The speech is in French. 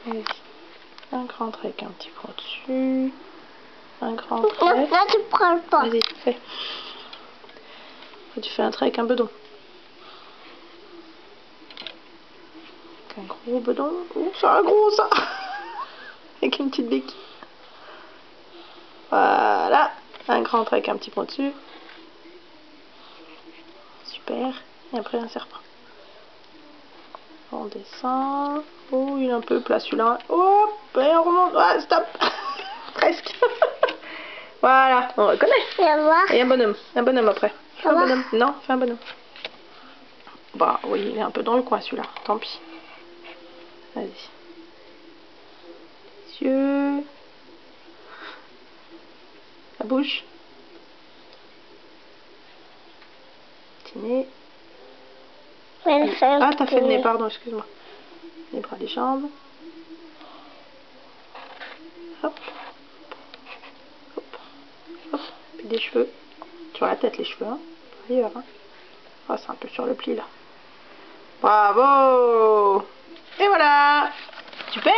Allez. Un grand trait avec un petit point dessus. Un grand trait. Non, là tu prends pas. Vas-y, fais. Tu fais un trait avec un bedon. Avec un gros bedon. Ouh, c'est un gros ça. Avec une petite béquille. Voilà. Un grand trait avec un petit point dessus. Super. Et après un serpent. On descend. Oh, il est un peu plat celui-là. Hop, et on remonte. Ah, stop. Presque. Voilà, on reconnaît. Et un bonhomme. Un bonhomme après. Fais un bonhomme. Non, fais un bonhomme. Bah oui, il est un peu dans le coin celui-là. Tant pis. Vas-y. Les yeux. La bouche. Petit nez. Ah, t'as fait le nez, pardon, excuse-moi. Les bras, les jambes. Hop. Hop. Hop. Puis des cheveux. Sur la tête, les cheveux, hein. Ailleurs, hein. Oh, c'est un peu sur le pli, là. Bravo! Et voilà! Super!